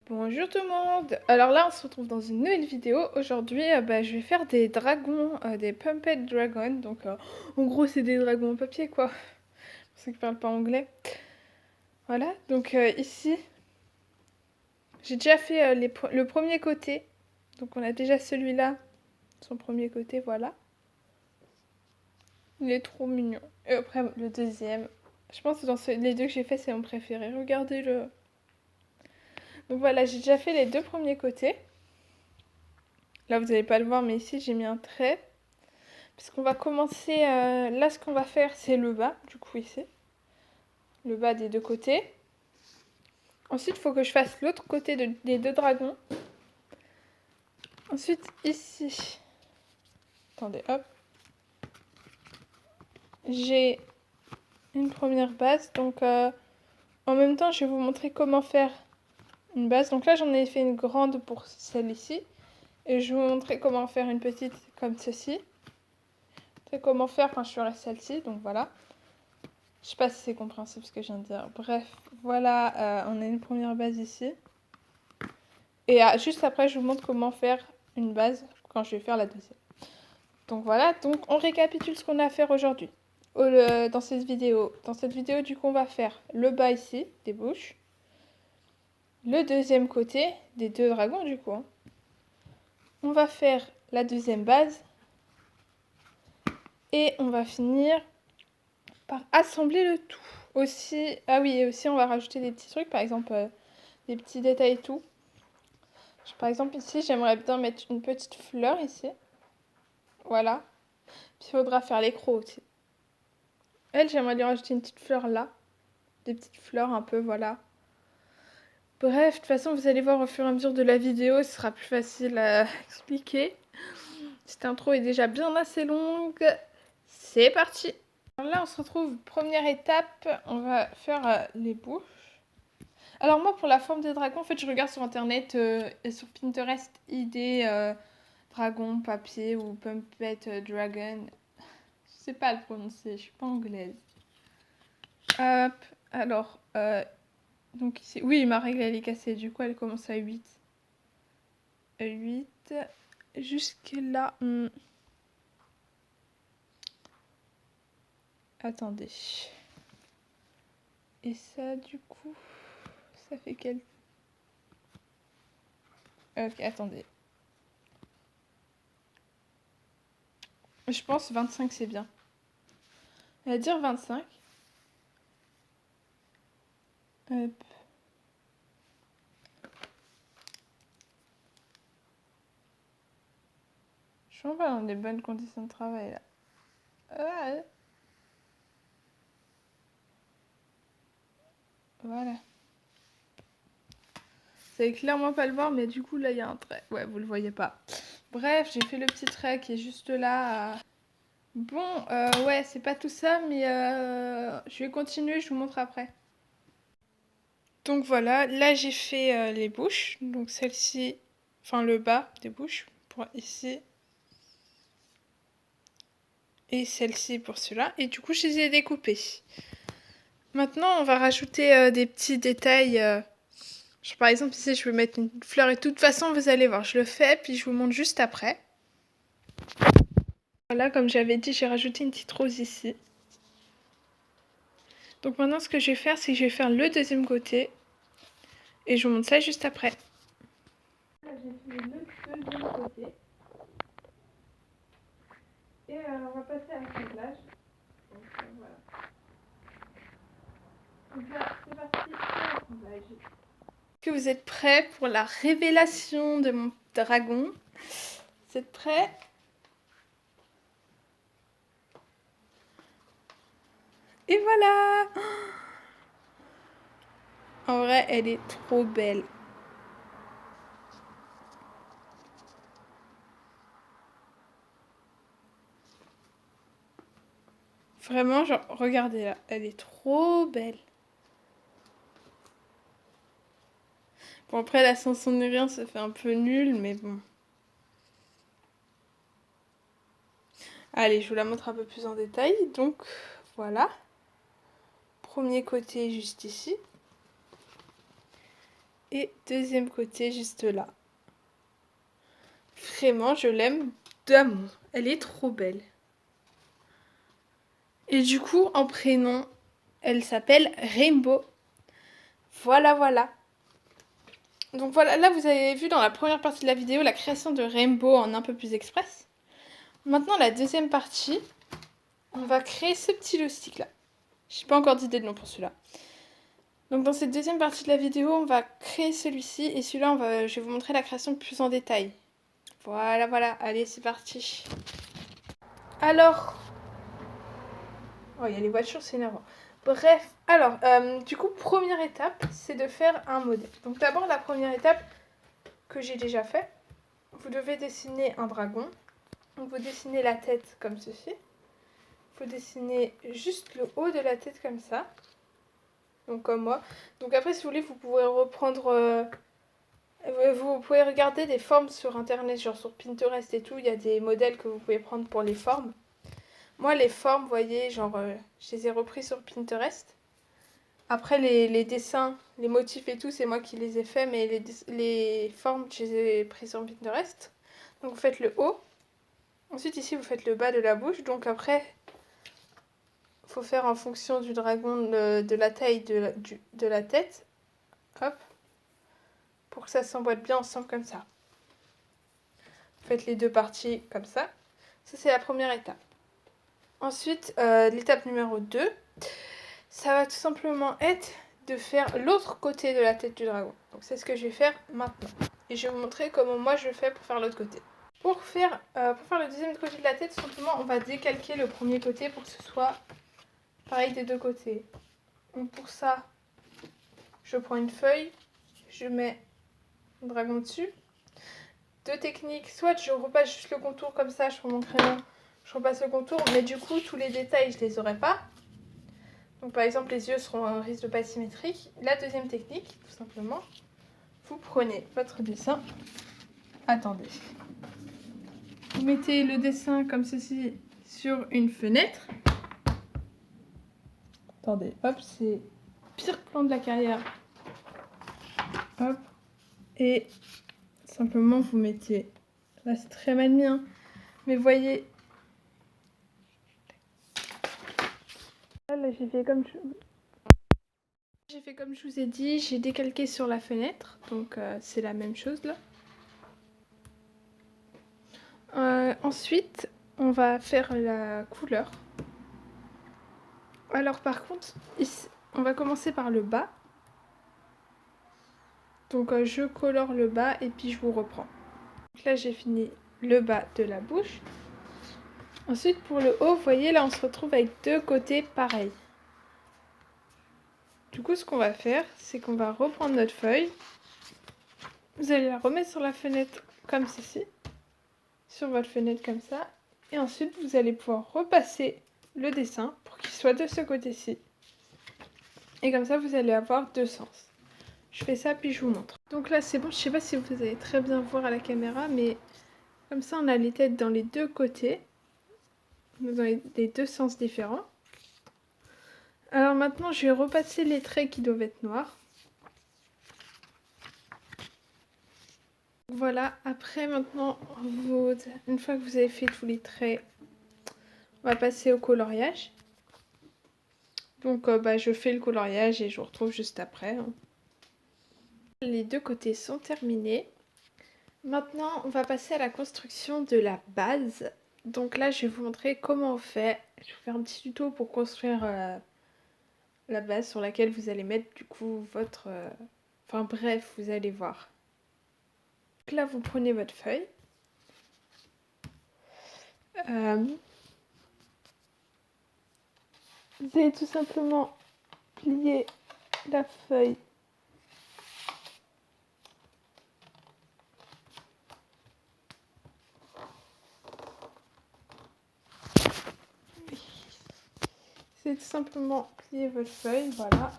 Bonjour tout le monde. Alors là on se retrouve dans une nouvelle vidéo. Aujourd'hui je vais faire des dragons, des Puppet Dragons. Donc en gros c'est des dragons en papier quoi, pour ceux qui parlent pas anglais. Voilà, donc ici j'ai déjà fait le premier côté. Donc on a déjà celui-là, son premier côté, voilà. Il est trop mignon. Et après le deuxième, je pense que les deux que j'ai fait c'est mon préféré. Regardez-le. Donc voilà, j'ai déjà fait les deux premiers côtés. Là, vous n'allez pas le voir, mais ici, j'ai mis un trait. Parce qu'on va commencer... là, ce qu'on va faire, c'est le bas, du coup, ici. Le bas des deux côtés. Ensuite, il faut que je fasse l'autre côté des deux dragons. Ensuite, ici... Attendez, hop. J'ai une première base. Donc, en même temps, je vais vous montrer comment faire une base. Donc là, j'en ai fait une grande pour celle-ci. Et je vais vous montrer comment faire une petite comme ceci. C'est comment faire quand je ferai celle-ci, donc voilà. Je sais pas si c'est compréhensible ce que je viens de dire. Bref, voilà, on a une première base ici. Et juste après, je vous montre comment faire une base quand je vais faire la deuxième. Donc voilà, donc on récapitule ce qu'on a à faire aujourd'hui. Dans cette vidéo. Dans cette vidéo, du coup, on va faire le bas ici, des bouches. Le deuxième côté, des deux dragons, du coup. On va faire la deuxième base. Et on va finir par assembler le tout. Aussi, ah oui, et aussi on va rajouter des petits trucs, par exemple des petits détails et tout. Par exemple ici, j'aimerais bien mettre une petite fleur ici. Voilà. Puis il faudra faire les crocs aussi. Elle, j'aimerais lui rajouter une petite fleur là. Des petites fleurs un peu, voilà. Bref, de toute façon, vous allez voir au fur et à mesure de la vidéo, ce sera plus facile à expliquer. Cette intro est déjà bien assez longue. C'est parti! Alors là, on se retrouve, première étape, on va faire les bouches. Alors moi, pour la forme des dragons, en fait, je regarde sur internet et sur Pinterest, idées dragon, papier ou puppet dragon. Je sais pas le prononcer, je suis pas anglaise. Hop, alors, donc ici, oui, ma règle elle est cassée, du coup elle commence à 8. 8, jusque là, attendez. Et ça, du coup, ça fait quel... Ok, attendez. Je pense 25 c'est bien. On va dire 25. Hop. Je suis pas dans des bonnes conditions de travail là. Ouais. Voilà. Vous savez clairement pas le voir, mais du coup là il y a un trait. Ouais, vous le voyez pas. Bref, j'ai fait le petit trait qui est juste là. Bon, ouais, c'est pas tout ça, mais je vais continuer, je vous montre après. Donc voilà, là j'ai fait les bouches. Donc celle-ci, enfin le bas des bouches pour ici. Et celle-ci pour celui-là. Et du coup, je les ai découpées. Maintenant, on va rajouter des petits détails. Par exemple, ici, je vais mettre une fleur et de toute façon, vous allez voir, je le fais, puis je vous montre juste après. Voilà, comme j'avais dit, j'ai rajouté une petite rose ici. Donc maintenant, ce que je vais faire, c'est que je vais faire le deuxième côté. Et je vous montre ça juste après. Là, j'ai fait le deuxième côté. Et on va passer à l'assemblage. Donc voilà. Donc là, c'est parti pour l'assemblage. Est-ce que vous êtes prêts pour la révélation de mon dragon? Vous êtes prêts? Et voilà! En vrai, elle est trop belle. Vraiment, genre, regardez là, elle est trop belle. Bon, après, la chanson n'est rien, ça fait un peu nul, mais bon. Allez, je vous la montre un peu plus en détail. Donc, voilà. Premier côté juste ici. Et deuxième côté, juste là. Vraiment, je l'aime d'amour. Elle est trop belle. Et du coup, en prénom, elle s'appelle Rainbow. Voilà, voilà. Donc voilà, là vous avez vu dans la première partie de la vidéo la création de Rainbow en un peu plus express. Maintenant, la deuxième partie, on va créer ce petit loustic là. Je n'ai pas encore d'idée de nom pour celui-là. Donc dans cette deuxième partie de la vidéo, on va créer celui-ci et celui-là, je vais vous montrer la création plus en détail. Voilà, voilà. Allez, c'est parti. Alors... Oh, il y a les voitures, c'est énervant. Bref, alors, du coup, première étape, c'est de faire un modèle. Donc d'abord, la première étape que j'ai déjà fait, vous devez dessiner un dragon. Donc vous dessinez la tête comme ceci. Vous dessinez juste le haut de la tête comme ça. Donc comme moi. Donc après, si vous voulez, vous pouvez reprendre... vous pouvez regarder des formes sur internet, genre sur Pinterest et tout. Il y a des modèles que vous pouvez prendre pour les formes. Moi, les formes, vous voyez, genre, je les ai repris sur Pinterest. Après, les dessins, les motifs et tout, c'est moi qui les ai faits, mais les formes, je les ai prises sur Pinterest. Donc, vous faites le haut. Ensuite, ici, vous faites le bas de la bouche. Donc, après, il faut faire en fonction du dragon, de la taille de la tête. Hop. Pour que ça s'emboîte bien ensemble comme ça. Vous faites les deux parties comme ça. Ça, c'est la première étape. Ensuite, l'étape numéro 2, ça va tout simplement être de faire l'autre côté de la tête du dragon. Donc c'est ce que je vais faire maintenant. Et je vais vous montrer comment moi je fais pour faire l'autre côté. Pour faire le deuxième côté de la tête, simplement on va décalquer le premier côté pour que ce soit pareil des deux côtés. Donc pour ça, je prends une feuille, je mets le dragon dessus. Deux techniques, soit je repasse juste le contour comme ça, je prends mon crayon, je repasse le contour, mais du coup tous les détails je les aurai pas. Donc par exemple les yeux seront un risque de pas symétrique. La deuxième technique, tout simplement, vous prenez votre dessin. Attendez. Vous mettez le dessin comme ceci sur une fenêtre. Attendez, hop, c'est pire plan de la carrière. Hop. Et simplement vous mettez... Là c'est très mal mis, hein. Mais voyez... Là j'ai fait comme je vous ai dit, j'ai décalqué sur la fenêtre. Donc c'est la même chose là. Ensuite, on va faire la couleur. Alors par contre, ici, on va commencer par le bas. Donc je colore le bas et puis je vous reprends. Donc là j'ai fini le bas de la bouche. Ensuite pour le haut, vous voyez là on se retrouve avec deux côtés pareils. Du coup ce qu'on va faire, c'est qu'on va reprendre notre feuille. Vous allez la remettre sur la fenêtre comme ceci. Sur votre fenêtre comme ça. Et ensuite vous allez pouvoir repasser le dessin pour qu'il soit de ce côté-ci. Et comme ça vous allez avoir deux sens. Je fais ça puis je vous montre. Donc là c'est bon, je sais pas si vous allez très bien voir à la caméra, mais comme ça on a les têtes dans les deux côtés, dans les deux sens différents. Alors maintenant je vais repasser les traits qui doivent être noirs. Voilà, après maintenant, une fois que vous avez fait tous les traits, on va passer au coloriage. Donc je fais le coloriage et je vous retrouve juste après. Les deux côtés sont terminés. Maintenant, on va passer à la construction de la base. Donc là, je vais vous montrer comment on fait. Je vais vous faire un petit tuto pour construire la base sur laquelle vous allez mettre du coup votre... Enfin bref, vous allez voir. Donc là, vous prenez votre feuille. Vous allez tout simplement plier la feuille c'est tout simplement plier votre feuille, voilà.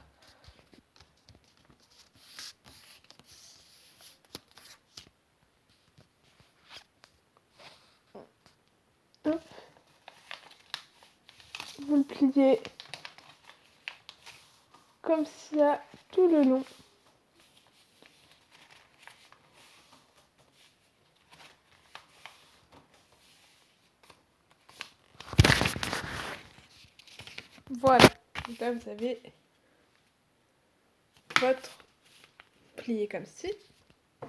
Hop. Vous le pliez comme ça tout le long. Voilà, donc là vous avez votre plié comme ci. Vous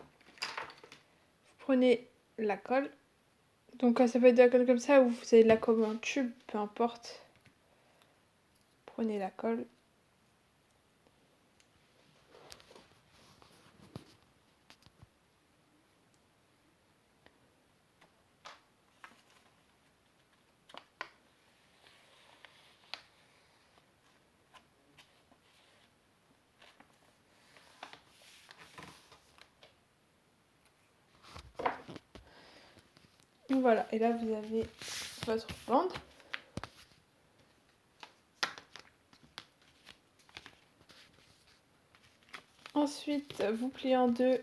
prenez la colle. Donc ça peut être de la colle comme ça ou vous avez de la colle en tube, peu importe. Prenez la colle. Voilà, et là vous avez votre bande. Ensuite, vous pliez en deux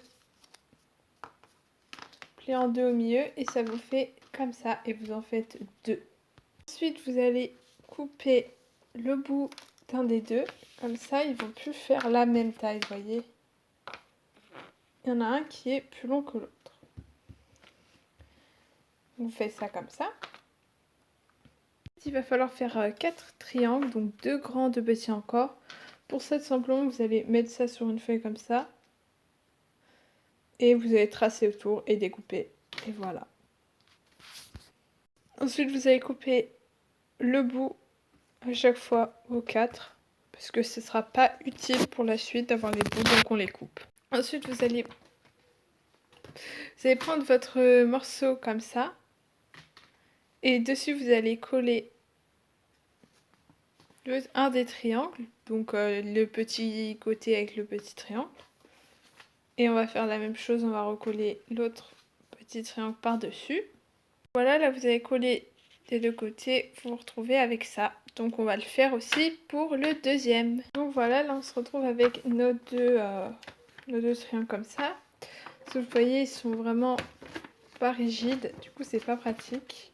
au milieu et ça vous fait comme ça et vous en faites deux. Ensuite, vous allez couper le bout d'un des deux, comme ça ils vont plus faire la même taille, vous voyez. Il y en a un qui est plus long que l'autre. Vous faites ça comme ça. Il va falloir faire 4 triangles, donc 2 grands, 2 petits encore. Pour ça, tout simplement, vous allez mettre ça sur une feuille comme ça. Et vous allez tracer autour et découper. Et voilà. Ensuite, vous allez couper le bout à chaque fois aux 4. Parce que ce ne sera pas utile pour la suite d'avoir les bouts, donc on les coupe. Ensuite, vous allez prendre votre morceau comme ça. Et dessus, vous allez coller un des triangles, donc le petit côté avec le petit triangle. Et on va faire la même chose, on va recoller l'autre petit triangle par-dessus. Voilà, là vous avez collé des deux côtés, vous vous retrouvez avec ça. Donc on va le faire aussi pour le deuxième. Donc voilà, là on se retrouve avec nos deux triangles comme ça. Parce que vous voyez, ils sont vraiment pas rigides, du coup c'est pas pratique.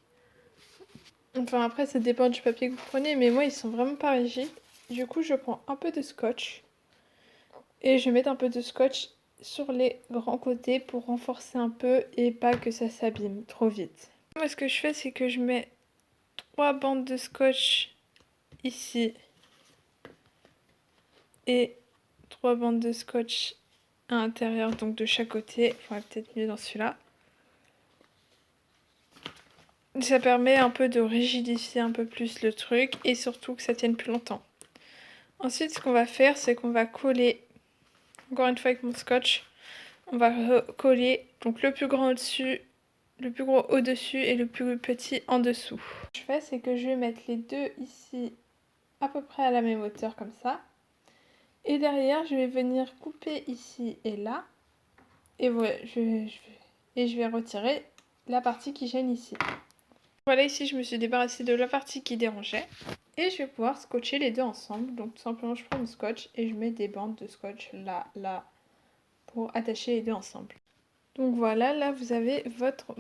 Enfin après ça dépend du papier que vous prenez, mais moi ils sont vraiment pas rigides. Du coup je prends un peu de scotch et je vais mettre un peu de scotch sur les grands côtés pour renforcer un peu et pas que ça s'abîme trop vite. Moi ce que je fais c'est que je mets 3 bandes de scotch ici et 3 bandes de scotch à l'intérieur, donc de chaque côté. Il faudrait peut-être mieux dans celui-là. Ça permet un peu de rigidifier un peu plus le truc et surtout que ça tienne plus longtemps. Ensuite, ce qu'on va faire, c'est qu'on va coller, encore une fois avec mon scotch, on va coller donc le plus grand au-dessus, le plus gros au-dessus et le plus petit en dessous. Ce que je fais, c'est que je vais mettre les deux ici à peu près à la même hauteur comme ça. Et derrière, je vais venir couper ici et là. Et voilà, je vais retirer la partie qui gêne ici. Voilà, ici je me suis débarrassée de la partie qui dérangeait. Et je vais pouvoir scotcher les deux ensemble. Donc tout simplement je prends mon scotch et je mets des bandes de scotch là, là, pour attacher les deux ensemble. Donc voilà, là vous avez votre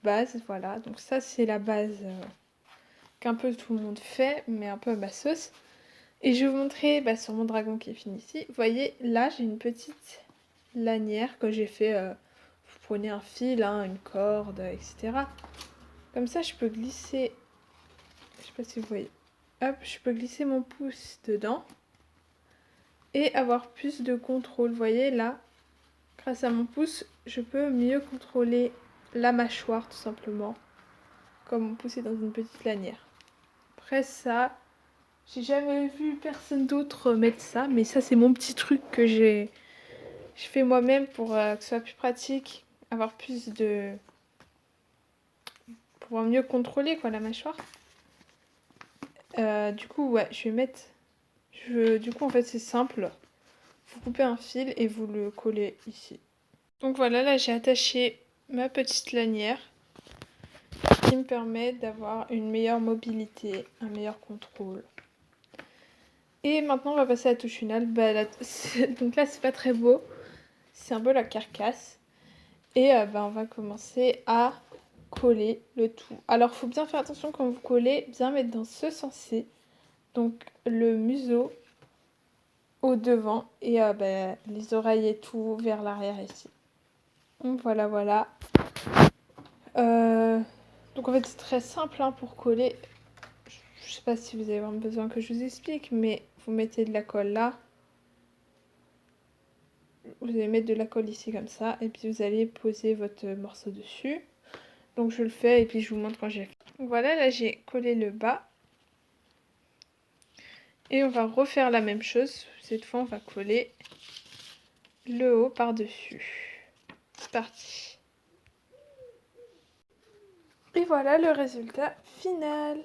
base, voilà. Donc ça c'est la base qu'un peu tout le monde fait, mais un peu à ma sauce. Et je vais vous montrer sur mon dragon qui est fini ici. Vous voyez, là j'ai une petite lanière que j'ai fait... vous prenez un fil, hein, une corde, etc. Comme ça, je peux glisser... Je sais pas si vous voyez. Hop, je peux glisser mon pouce dedans. Et avoir plus de contrôle. Vous voyez, là, grâce à mon pouce, je peux mieux contrôler la mâchoire, tout simplement. Comme mon pouce est dans une petite lanière. Après ça... J'ai jamais vu personne d'autre mettre ça, mais ça c'est mon petit truc que je fais moi-même pour que ce soit plus pratique, avoir plus de... pouvoir mieux contrôler quoi la mâchoire. Du coup ouais, je vais mettre... Du coup en fait c'est simple, vous coupez un fil et vous le collez ici. Donc voilà, là j'ai attaché ma petite lanière qui me permet d'avoir une meilleure mobilité, un meilleur contrôle. Et maintenant on va passer à la touche finale. Donc là c'est pas très beau, c'est un peu la carcasse. Et on va commencer à coller le tout. Alors il faut bien faire attention quand vous collez, bien mettre dans ce sens-ci. Donc le museau au devant et les oreilles et tout vers l'arrière ici. Donc voilà, voilà. Donc en fait c'est très simple hein, pour coller. je sais pas si vous avez vraiment besoin que je vous explique, mais vous mettez de la colle là. Vous allez mettre de la colle ici comme ça, et puis vous allez poser votre morceau dessus. Donc je le fais et puis je vous montre quand j'ai fait. Donc voilà, là j'ai collé le bas. Et on va refaire la même chose. Cette fois on va coller le haut par-dessus. C'est parti. Et voilà le résultat final.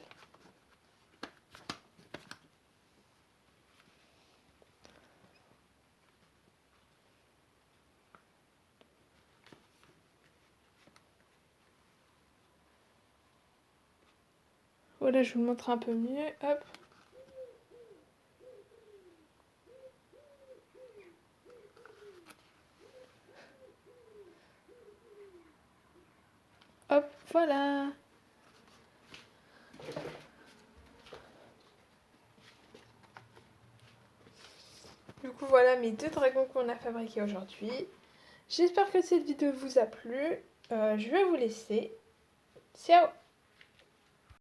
Voilà, je vous le montre un peu mieux. Hop. Hop, voilà. Du coup, voilà mes 2 dragons qu'on a fabriqués aujourd'hui. J'espère que cette vidéo vous a plu. Je vais vous laisser. Ciao!